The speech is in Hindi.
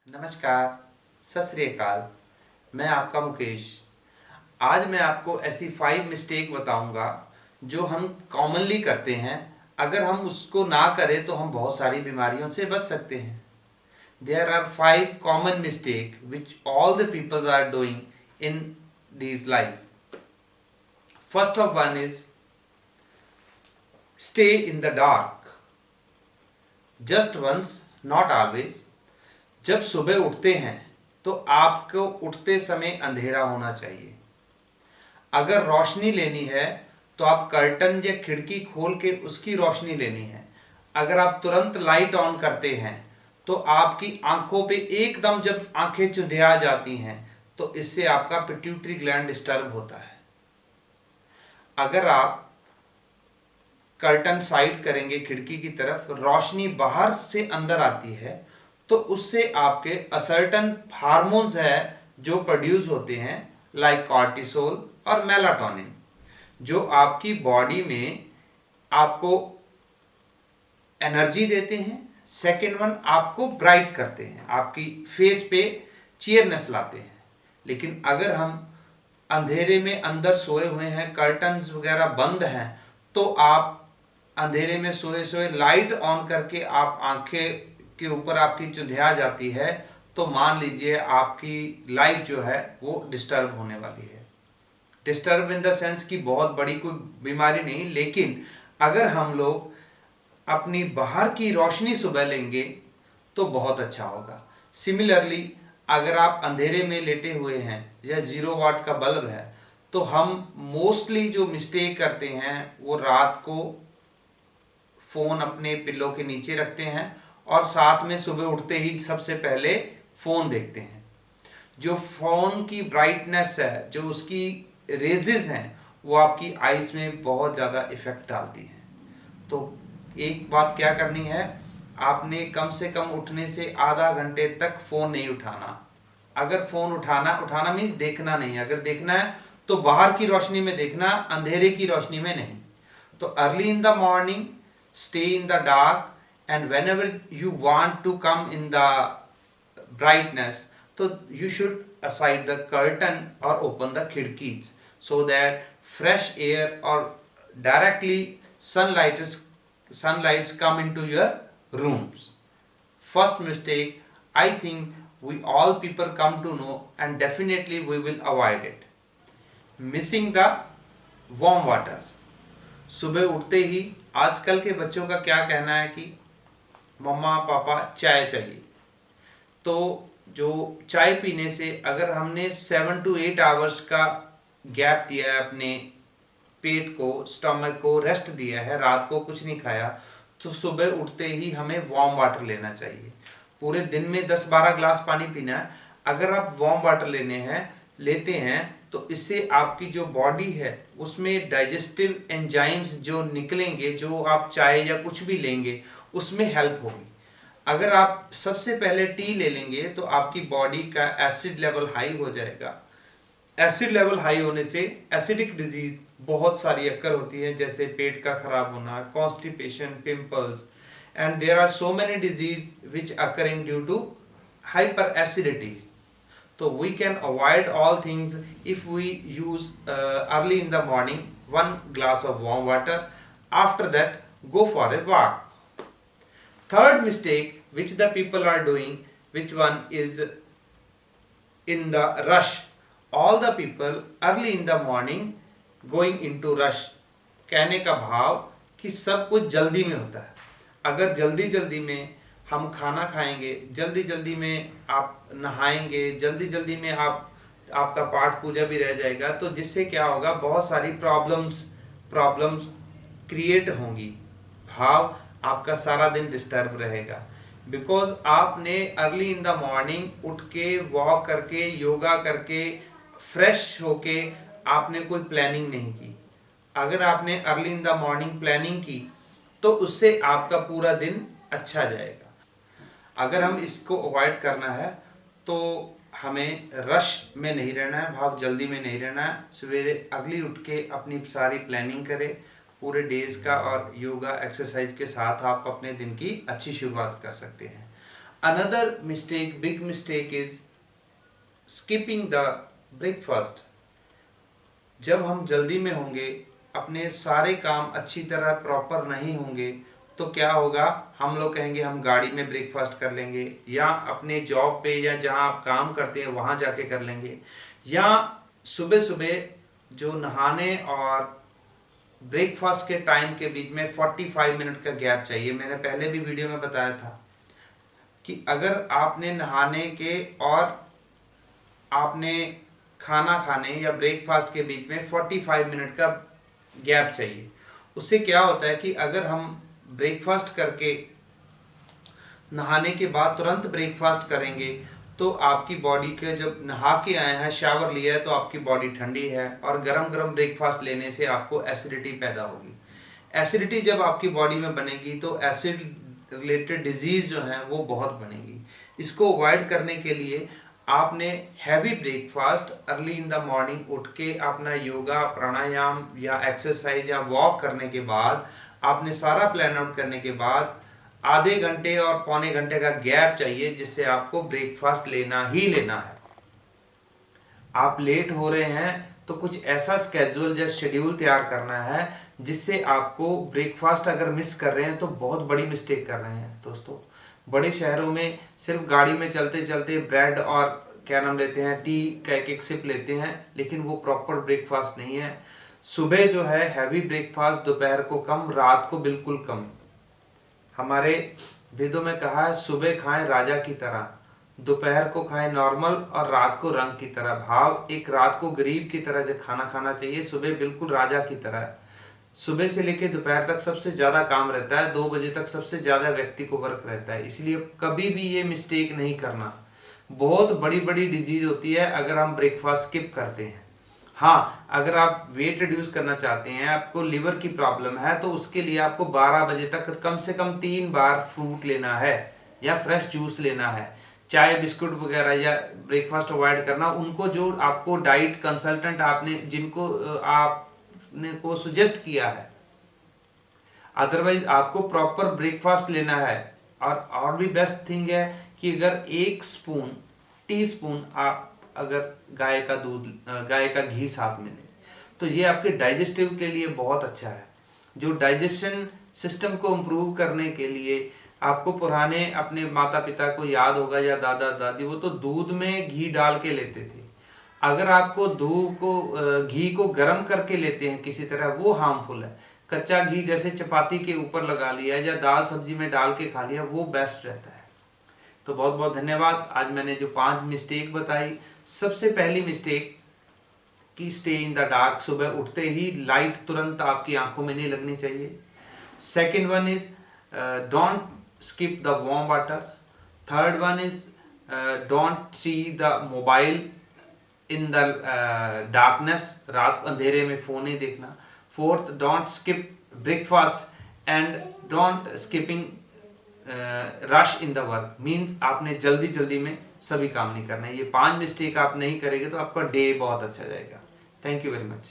नमस्कार, सत श्री अकाल। मैं आपका मुकेश। आज मैं आपको ऐसी 5 मिस्टेक बताऊंगा जो हम कॉमनली करते हैं। अगर हम उसको ना करें तो हम बहुत सारी बीमारियों से बच सकते हैं। There are 5 common mistake which all the people are doing in this life. First of one is stay in the dark. Just once, not always. जब सुबह उठते हैं तो आपको उठते समय अंधेरा होना चाहिए। अगर रोशनी लेनी है तो आप कर्टन या खिड़की खोल के उसकी रोशनी लेनी है। अगर आप तुरंत लाइट ऑन करते हैं तो आपकी आंखों पे एकदम जब आंखें चुंधिया जाती हैं तो इससे आपका पिट्यूटरी ग्लैंड डिस्टर्ब होता है। अगर आप कर्टन साइड करेंगे खिड़की की तरफ, रोशनी बाहर से अंदर आती है तो उससे आपके असर्टन हार्मोन्स है जो प्रोड्यूस होते हैं, लाइक कॉर्टिसोल और मेलाटोनिन, जो आपकी बॉडी में आपको एनर्जी देते हैं। सेकेंड वन, आपको ब्राइट करते हैं, आपकी फेस पे चीयरनेस लाते हैं। लेकिन अगर हम अंधेरे में अंदर सोए हुए हैं, कर्टन्स वगैरह बंद हैं, तो आप अंधेरे में सोए सोए लाइट ऑन करके आप आंखें के ऊपर आपकी चुंधिया जाती है तो मान लीजिए आपकी लाइफ जो है वो डिस्टर्ब होने वाली है। डिस्टर्ब इन द सेंस कि बहुत बड़ी कोई बीमारी नहीं, लेकिन अगर हम लोग अपनी बाहर की रोशनी सुबह लेंगे तो बहुत अच्छा होगा। सिमिलरली, अगर आप अंधेरे में लेटे हुए हैं या 0 वाट का बल्ब है तो हम मोस्टली जो मिस्टेक करते हैं वो रात को फोन अपने पिल्लो के नीचे रखते हैं और साथ में सुबह उठते ही सबसे पहले फोन देखते हैं। जो फोन की ब्राइटनेस है, जो उसकी रेजेस हैं, वो आपकी आईज में बहुत ज़्यादा इफेक्ट डालती हैं। तो एक बात क्या करनी है, आपने कम से कम उठने से आधा घंटे तक फोन नहीं उठाना। अगर फोन उठाना मीन्स देखना नहीं। अगर देखना है तो बाहर की रोशनी में देखना, अंधेरे की रोशनी में नहीं। तो early in the morning, stay in the dark, and whenever you want to come in the brightness, so you should aside the curtain or open the khidkis so that fresh air or directly sunlights come into your rooms. First mistake, I think we all people come to know, and definitely we will avoid it. Missing the warm water. सुबह उठते ही आजकल के बच्चों का क्या कहना है कि मम्मा पापा चाय चाहिए। तो जो चाय पीने से अगर हमने 7 to 8 आवर्स का गैप दिया है, अपने पेट को, स्टमक को रेस्ट दिया है, रात को कुछ नहीं खाया, तो सुबह उठते ही हमें वार्म वाटर लेना चाहिए। पूरे दिन में 10-12 ग्लास पानी पीना है। अगर आप वार्म वाटर लेते हैं तो इससे आपकी जो बॉडी है उसमें डाइजेस्टिव एंजाइम्स जो निकलेंगे, जो आप चाय या कुछ भी लेंगे उसमें हेल्प होगी। अगर आप सबसे पहले टी ले लेंगे तो आपकी बॉडी का एसिड लेवल हाई हो जाएगा। एसिड लेवल हाई होने से एसिडिक डिजीज बहुत सारी अक्कर होती है, जैसे पेट का खराब होना, constipation, pimples, and there are so many disease which occurring due to hyper acidity. So we can avoid all things if we use early in the morning 1 glass of warm water. After that, go for a walk. Third mistake which the people are doing, which one is in the rush. All the people early in the morning going into rush. कहने का भाव कि सब कुछ जल्दी में होता है। अगर जल्दी जल्दी में हम खाना खाएंगे, जल्दी जल्दी में आप नहाएंगे, जल्दी जल्दी में आपका पाठ पूजा भी रह जाएगा, तो जिससे क्या होगा, बहुत सारी प्रॉब्लम्स क्रिएट होंगी। भाव आपका सारा दिन डिस्टर्ब रहेगा, बिकॉज आपने अर्ली इन द मॉर्निंग उठ के वॉक करके, योगा करके, फ्रेश होके आपने कोई प्लानिंग नहीं की। अगर आपने early in the morning planning की तो उससे आपका पूरा दिन अच्छा जाएगा। अगर हम इसको अवॉइड करना है तो हमें रश में नहीं रहना है, भाव जल्दी में नहीं रहना है। सवेरे अगली उठ के अपनी सारी प्लानिंग करें पूरे डेज का, और योगा एक्सरसाइज के साथ आप अपने दिन की अच्छी शुरुआत कर सकते हैं। Another mistake, big mistake is skipping the breakfast. जब हम जल्दी में होंगे, अपने सारे काम अच्छी तरह प्रॉपर नहीं होंगे, तो क्या होगा, हम लोग कहेंगे हम गाड़ी में ब्रेकफास्ट कर लेंगे, या अपने जॉब पे या जहां आप काम करते हैं वहां जाके कर लेंगे, या सुबह सुबह जो नहाने और ब्रेकफास्ट के टाइम के बीच में 45 मिनट का गैप चाहिए। मैंने पहले भी वीडियो में बताया था कि अगर आपने नहाने के और आपने खाना खाने या ब्रेकफास्ट के बीच में 45 मिनट का गैप चाहिए। उससे क्या होता है कि अगर हम ब्रेकफास्ट करके नहाने के बाद तुरंत ब्रेकफास्ट करेंगे तो आपकी बॉडी के, जब नहा के आए हैं, शावर लिया है, तो आपकी बॉडी ठंडी है और गरम गरम ब्रेकफास्ट लेने से आपको एसिडिटी पैदा होगी। एसिडिटी जब आपकी बॉडी में बनेगी तो एसिड रिलेटेड डिजीज जो है वो बहुत बनेगी। इसको अवॉइड करने के लिए आपने heavy breakfast early in the morning उठ के अपना योगा, प्राणायाम या एक्सरसाइज या वॉक करने के बाद, आपने सारा प्लान आउट करने के बाद आधे घंटे और पौने घंटे का गैप चाहिए, जिससे आपको ब्रेकफास्ट लेना ही लेना है। आप लेट हो रहे हैं तो कुछ ऐसा स्केड्यूल या शेड्यूल तैयार करना है जिससे आपको ब्रेकफास्ट, अगर मिस कर रहे हैं तो बहुत बड़ी मिस्टेक कर रहे हैं दोस्तों। बड़े शहरों में सिर्फ गाड़ी में चलते चलते ब्रेड और क्या नाम लेते हैं, टी का एक सिप लेते हैं, लेकिन वो प्रॉपर ब्रेकफास्ट नहीं है। सुबह जो है हैवी ब्रेकफास्ट, दोपहर को कम, रात को बिल्कुल कम। हमारे वेदों में कहा है सुबह खाएं राजा की तरह, दोपहर को खाएं नॉर्मल और रात को रंग की तरह। भाव एक रात को गरीब की तरह जब खाना खाना चाहिए, सुबह बिल्कुल राजा की तरह। सुबह से लेकर दोपहर तक सबसे ज्यादा काम रहता है, 2 बजे तक सबसे ज्यादा व्यक्ति को वर्क रहता है। इसलिए कभी भी ये मिस्टेक नहीं करना। बहुत बड़ी बड़ी डिजीज होती है अगर हम ब्रेकफास्ट स्किप करते हैं। हाँ, अगर आप वेट रिड्यूस करना चाहते हैं, आपको लिवर की प्रॉब्लम है, तो उसके लिए आपको 12 बजे तक कम से कम 3 बार फ्रूट लेना है या फ्रेश जूस लेना है। चाय बिस्कुट वगैरह या ब्रेकफास्ट अवॉइड करना। उनको जो आपको डाइट कंसल्टेंट आपने जिनको आपने को सजेस्ट किया है, अदरवाइज आपको प्रॉपर ब्रेकफास्ट लेना है। और भी बेस्ट थिंग है कि अगर 1 टी स्पून आप अगर गाय का दूध, गाय का घी साथ में लें, तो ये आपके डाइजेस्टिव के लिए बहुत अच्छा है। जो डाइजेशन सिस्टम को इम्प्रूव करने के लिए आपको पुराने अपने माता पिता को याद होगा या दादा दादी, वो तो दूध में घी डाल के लेते थे। अगर आपको दूध को घी को गर्म करके लेते हैं किसी तरह, वो हार्मफुल है। कच्चा घी जैसे चपाती के ऊपर लगा लिया या दाल सब्जी में डाल के खा लिया, वो बेस्ट रहता है। तो बहुत बहुत धन्यवाद। आज मैंने जो 5 मिस्टेक बताई, सबसे पहली मिस्टेक कि स्टे इन द डार्क, सुबह उठते ही लाइट तुरंत आपकी आंखों में नहीं लगनी चाहिए। Second one is don't skip the warm water. Third one is don't see the mobile in the darkness, रात अंधेरे में फोन नहीं देखना। Fourth, don't skip breakfast and don't skipping rush in the work, means आपने जल्दी जल्दी में सभी काम नहीं करना है। ये 5 मिस्टेक आप नहीं करेंगे तो आपका डे बहुत अच्छा जाएगा। Thank you very much.